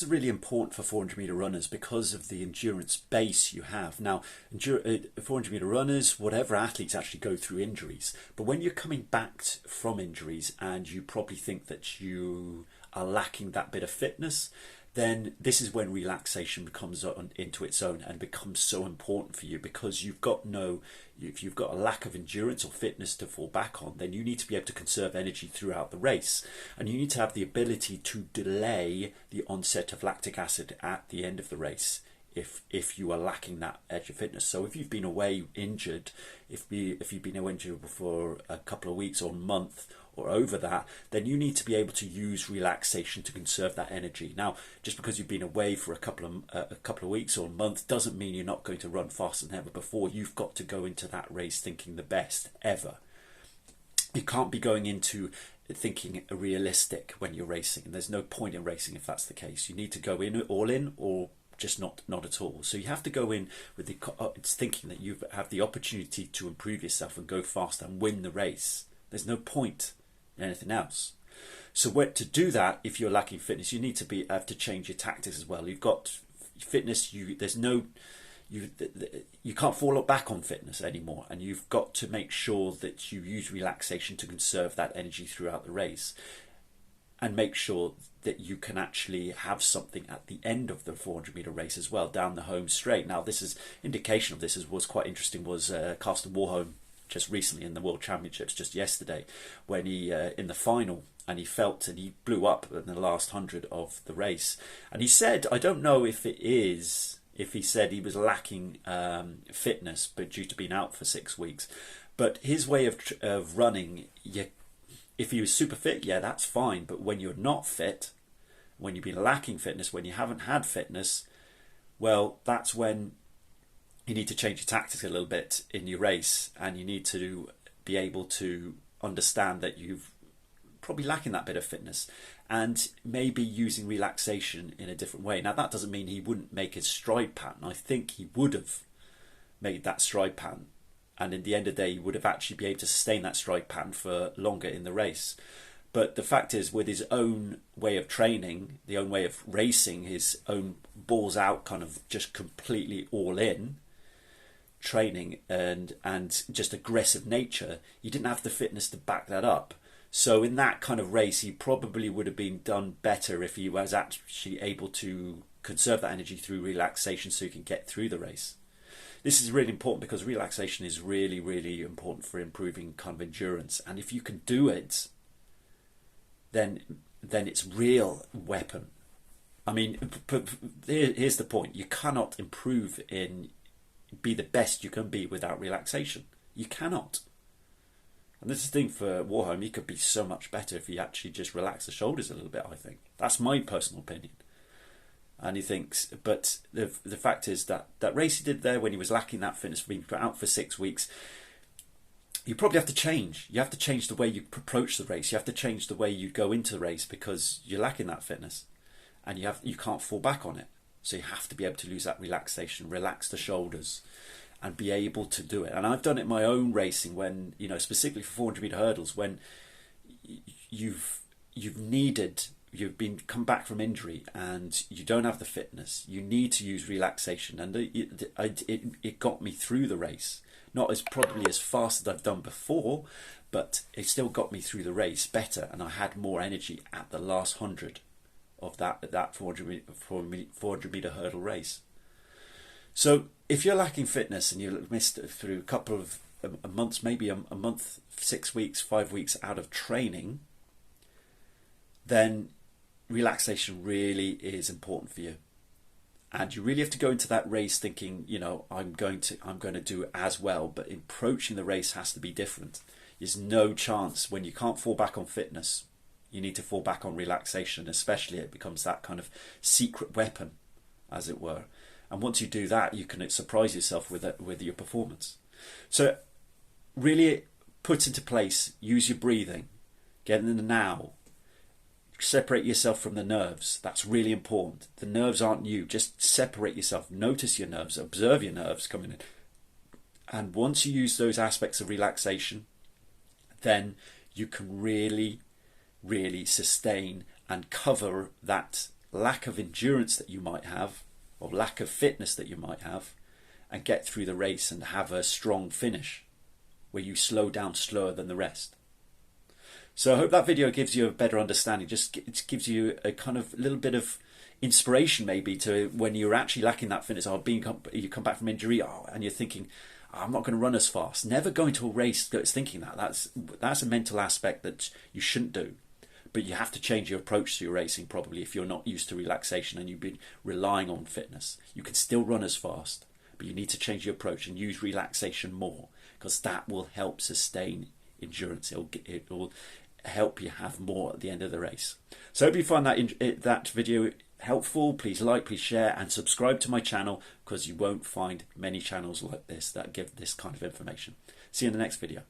This is really important for 400-meter runners because of the endurance base you have. Now, 400-meter runners, whatever athletes, actually go through injuries. But when you're coming back from injuries and you probably think that you are lacking that bit of fitness, then this is when relaxation comes into its own and becomes so important for you, because if you've got a lack of endurance or fitness to fall back on, then you need to be able to conserve energy throughout the race, and you need to have the ability to delay the onset of lactic acid at the end of the race if you are lacking that edge of fitness. So if you've been away injured, if you've been away injured for a couple of weeks or a month or over that, then you need to be able to use relaxation to conserve that energy. Now, just because you've been away for a couple of weeks or a month doesn't mean you're not going to run faster than ever before. You've got to go into that race thinking the best ever. You can't be going into thinking realistic when you're racing, and there's no point in racing if that's the case. You need to go in all in, or just not at all. So you have to go in with it's thinking that you have the opportunity to improve yourself and go fast and win the race. There's no point in anything else. So to do that, if you're lacking fitness, you need to have to change your tactics as well. You've got fitness. You can't fall back on fitness anymore, and you've got to make sure that you use relaxation to conserve that energy throughout the race, and make sure that you can actually have something at the end of the 400-meter race as well, down the home straight. Now, this is indication of this was quite interesting. Was Carsten Warholm just recently in the World Championships just yesterday, when he in the final, and he blew up in the last 100 of the race, and he said, I don't know if he said he was lacking fitness, but due to being out for 6 weeks, but his way of running, if he was super fit, yeah, that's fine. But when you're not fit, when you've been lacking fitness, when you haven't had fitness, well, that's when you need to change your tactics a little bit in your race, and you need to be able to understand that you've probably lacking that bit of fitness, and maybe using relaxation in a different way. Now, that doesn't mean he wouldn't make his stride pattern. I think he would have made that stride pattern, and in the end of the day, he would have actually been able to sustain that stride pattern for longer in the race. But the fact is, with his own way of training, the own way of racing, his own balls out, kind of just completely all in training and just aggressive nature, he didn't have the fitness to back that up. So in that kind of race, he probably would have been done better if he was actually able to conserve that energy through relaxation, so he can get through the race. This is really important, because relaxation is really, really important for improving kind of endurance. And if you can do it, then it's real weapon. I mean, here's the point. You cannot improve be the best you can be without relaxation. You cannot. And this is the thing for Warholm. He could be so much better if he actually just relaxed the shoulders a little bit, I think. That's my personal opinion. And he thinks, but the fact is that race he did there when he was lacking that fitness, being out for 6 weeks, you probably have to change. You have to change the way you approach the race. You have to change the way you go into the race, because you're lacking that fitness, and you can't fall back on it. So you have to be able to use that relaxation, relax the shoulders, and be able to do it. And I've done it in my own racing when, specifically for 400-meter hurdles, when you've come back from injury and you don't have the fitness, you need to use relaxation. And it got me through the race. Not probably as fast as I've done before, but it still got me through the race better, and I had more energy at the last 100 of that 400-meter hurdle race. So if you're lacking fitness and you missed through a couple of months, maybe a month, 6 weeks, 5 weeks out of training, then relaxation really is important for you. And you really have to go into that race thinking, I'm going to do as well, but approaching the race has to be different. There's no chance when you can't fall back on fitness. You need to fall back on relaxation, especially it becomes that kind of secret weapon, as it were. And once you do that, you can surprise yourself with your performance. So really put into place, use your breathing, get in the now, separate yourself from the nerves. That's really important. The nerves aren't you. Just separate yourself. Notice your nerves. Observe your nerves coming in. And once you use those aspects of relaxation, then you can really, really sustain and cover that lack of endurance that you might have, or lack of fitness that you might have, and get through the race and have a strong finish where you slow down slower than the rest. So I hope that video gives you a better understanding. It gives you a kind of little bit of inspiration maybe to when you're actually lacking that fitness, or you come back from injury, and you're thinking, I'm not going to run as fast. Never go into a race thinking that. That's a mental aspect that you shouldn't do. But you have to change your approach to your racing probably if you're not used to relaxation and you've been relying on fitness. You can still run as fast, but you need to change your approach and use relaxation more, because that will help sustain endurance. It will help you have more at the end of the race. So I hope you find that video helpful. Please like, please share, and subscribe to my channel, because you won't find many channels like this that give this kind of information. See you in the next video.